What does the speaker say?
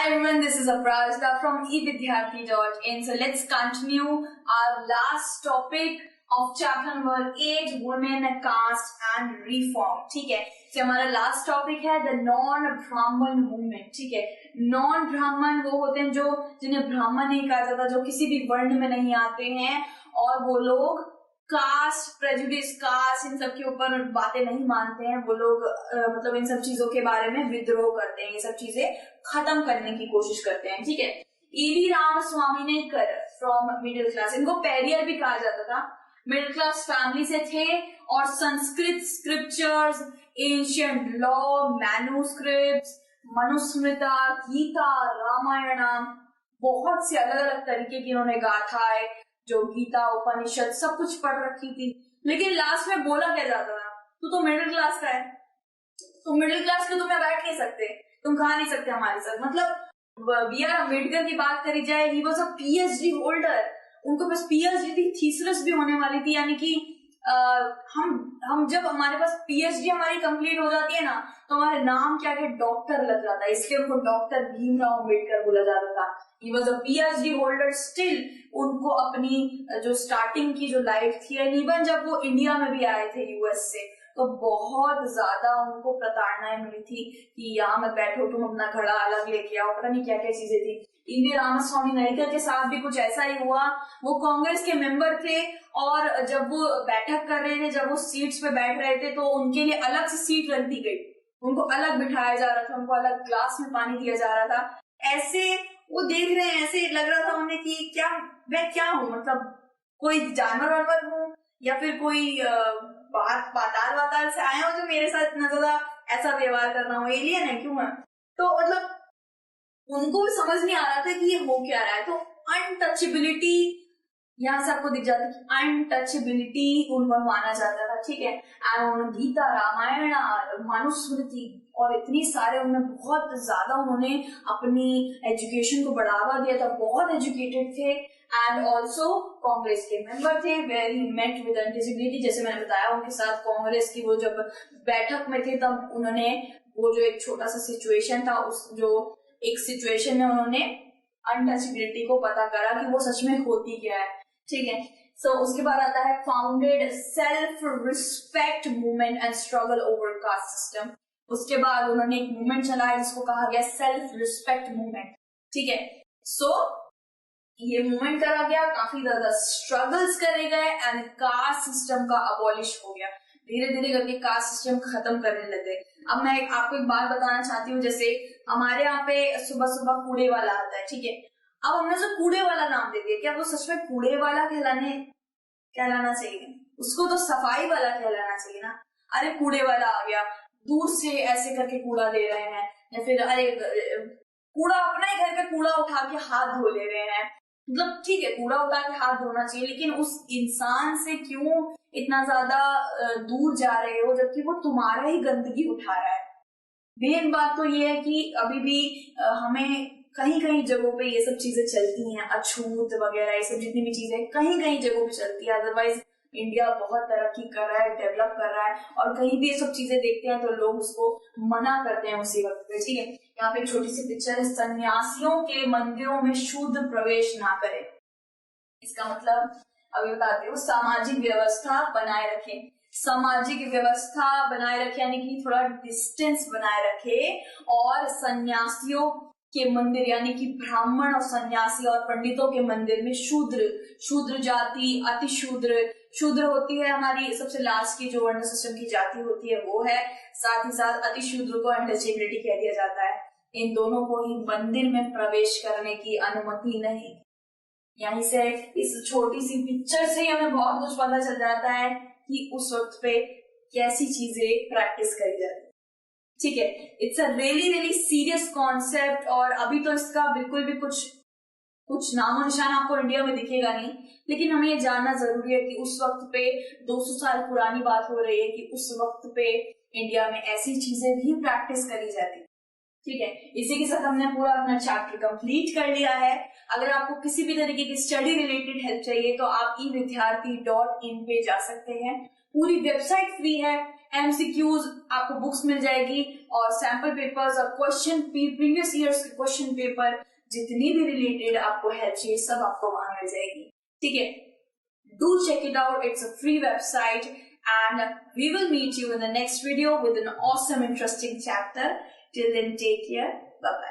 Hi everyone, this is Aparajita from evidyarthi.in. So let's continue our last topic of chapter number 8, women, caste and reform. ठीक है, तो हमारा last topic है the non ब्राह्मण movement. ठीक है, non ब्राह्मण वो होते हैं जो जिन्हें ब्राह्मण नहीं कहा जाता, जो किसी भी वर्ण में नहीं आते हैं और वो लोग कास्ट प्रेजुडिस कास्ट इन सब के ऊपर बातें नहीं मानते हैं. वो लोग मतलब इन सब चीजों के बारे में विद्रोह करते हैं, ये सब चीजें खत्म करने की कोशिश करते हैं. ठीक है, ईवी रामास्वामी ने कर फ्रॉम मिडिल क्लास, इनको पेरियर भी कहा जाता था, मिडिल क्लास फैमिली से थे और Sanskrit scriptures, ancient law, manuscripts, Manusmriti, Gita, Ramayanam, बहुत से अलग अलग तरीके की इन्होंने गाथाएं जो गीता उपनिषद सब कुछ पढ़ रखी थी. लेकिन लास्ट में बोला क्या जाता था, तो मिडिल क्लास का है, तुम मिडिल क्लास के तुम्हें बैठ नहीं सकते, तुम खा नहीं सकते हमारे साथ. मतलब बी आर अम्बेडकर की बात करी जाए, he was a PhD holder, उनको बस पीएचडी थी, थीसिस भी होने वाली थी. यानी कि हम जब हमारे पास पीएचडी हमारी कंप्लीट हो जाती है ना, तो हमारे नाम क्या है, डॉक्टर लग जाता है, इसलिए उनको डॉक्टर भीमराव अम्बेडकर बोला जाता था. He was a PhD holder still. उनको अपनी जो स्टार्टिंग की जो लाइफ थी, इवन जब वो इंडिया में भी आए थे यूएस से, तो बहुत ज्यादा उनको प्रताड़नाएं मिली थी कि यहाँ मत बैठो, तुम अपना घड़ा अलग लेके आओ, पता नहीं क्या क्या चीजें थी. ईवी रामास्वामी नायकर के साथ भी कुछ ऐसा ही हुआ. वो कांग्रेस के मेंबर थे और जब वो बैठक कर रहे थे, जब वो सीट्स पे बैठ रहे थे, तो उनके लिए अलग से सीट रख दी गई, उनको अलग बिठाया जा रहा था, उनको अलग ग्लास में पानी दिया जा रहा था. ऐसे वो देख रहे हैं, ऐसे लग रहा था उन्हें कि क्या मैं क्या हूँ, मतलब कोई जानवर वानवर हूँ या फिर कोई पाताल वाताल से आया हूँ जो मेरे साथ इतना ज्यादा ऐसा व्यवहार कर रहा हूँ, एलियन है क्यों मैं. तो मतलब उनको भी समझ नहीं आ रहा था कि ये हो क्या रहा है. तो अनटचेबिलिटी यहाँ से आपको दिख जाता है कि अनटचेबिलिटी उनको माना जाता था. ठीक है, एंड गीता, रामायण, मनुस्मृति और इतनी सारे उन्होंने बहुत ज्यादा उन्होंने अपनी एजुकेशन को बढ़ावा दिया था, बहुत एजुकेटेड थे. एंड ऑल्सो कांग्रेस के मेंबर थे, where he met with untouchability. जैसे मैंने बताया, उनके साथ कांग्रेस की वो जब बैठक में थे, तब उन्होंने वो जो एक छोटा सा सिचुएशन था, उस जो एक सिचुएशन में उन्होंने अनटचेबिलिटी को पता करा कि वो सच में होती क्या है. ठीक है, सो उसके बाद आता है founded self respect movement and struggle over caste system. उसके बाद उन्होंने एक मूवमेंट चलाया जिसको कहा गया सेल्फ रिस्पेक्ट मूवमेंट. ठीक है, सो ये मूवमेंट करा गया, काफी ज्यादा स्ट्रगल्स करे गए एंड कास्ट सिस्टम का अबॉलिश हो गया. धीरे धीरे करके कास्ट सिस्टम खत्म करने लगे. अब मैं आपको एक बात बताना चाहती हूँ, जैसे हमारे यहाँ पे सुबह सुबह कूड़े वाला आता है. ठीक है, अब हमने उसे कूड़े वाला नाम दे दिया, क्या वो सच में कूड़े वाला कहलाना चाहिए? उसको तो सफाई वाला कहलाना चाहिए ना. अरे कूड़े वाला आ गया, दूर से ऐसे करके कूड़ा दे रहे हैं, या फिर अरे कूड़ा अपना ही घर पे कूड़ा उठा के हाथ धो ले रहे हैं. मतलब ठीक है, कूड़ा उठा के हाथ धोना चाहिए, लेकिन उस इंसान से क्यों इतना ज्यादा दूर जा रहे हो जबकि वो तुम्हारा ही गंदगी उठा रहा है. मेन बात तो ये है कि अभी भी हमें कहीं कहीं जगहों पे ये सब चीजें चलती हैं, अछूत वगैरह, ये सब जितनी भी चीजें कहीं कहीं जगहों पे चलती है. अदरवाइज इंडिया बहुत तरक्की कर रहा है, डेवलप कर रहा है, और कहीं भी ये सब चीजें देखते हैं तो लोग उसको मना करते हैं उसी वक्त पे. ठीक है, यहाँ पे एक छोटी सी पिक्चर है, सन्यासियों के मंदिरों में शूद्र प्रवेश ना करें. इसका मतलब अभी बताते हो, सामाजिक व्यवस्था बनाए रखें. सामाजिक व्यवस्था बनाए रखे यानी कि थोड़ा डिस्टेंस बनाए रखे, और सन्यासियों के मंदिर यानी कि ब्राह्मण और सन्यासी और पंडितों के मंदिर में शूद्र जाति, अति शूद्र होती है हमारी सबसे लास्ट की जो वर्ण सिस्टम की जाति होती है वो है, साथ ही साथ अति शूद्र को अनटचेबिलिटी कह दिया जाता है. इन दोनों को ही मंदिर में प्रवेश करने की अनुमति नहीं. यहीं से इस छोटी सी पिक्चर से ही हमें बहुत कुछ पता चल जाता है कि उस वक्त पे कैसी चीजें प्रैक्टिस करी जाती. ठीक है, it's a really serious concept, और अभी तो इसका बिल्कुल भी कुछ नामो निशान आपको इंडिया में दिखेगा नहीं, लेकिन हमें ये जानना जरूरी है कि उस वक्त पे 200 साल पुरानी बात हो रही है कि उस वक्त पे इंडिया में ऐसी चीजें भी प्रैक्टिस करी जाती. ठीक है, इसी के साथ हमने पूरा अपना चैप्टर कंप्लीट कर लिया है. अगर आपको किसी भी तरीके की स्टडी रिलेटेड हेल्प चाहिए तो आप evidyarthi.in पे जा सकते हैं. पूरी वेबसाइट फ्री है, एमसीक्यूज आपको बुक्स मिल जाएगी और सैंपल पेपर्स और क्वेश्चन प्रीवियस ईयर्स के क्वेश्चन पेपर जितनी भी रिलेटेड आपको हेल्प चाहिए सब आपको वहां मिल जाएगी. ठीक है, do check it out. It's a free website and we will meet you in the next video with an awesome interesting chapter. Till then, take care. Bye bye.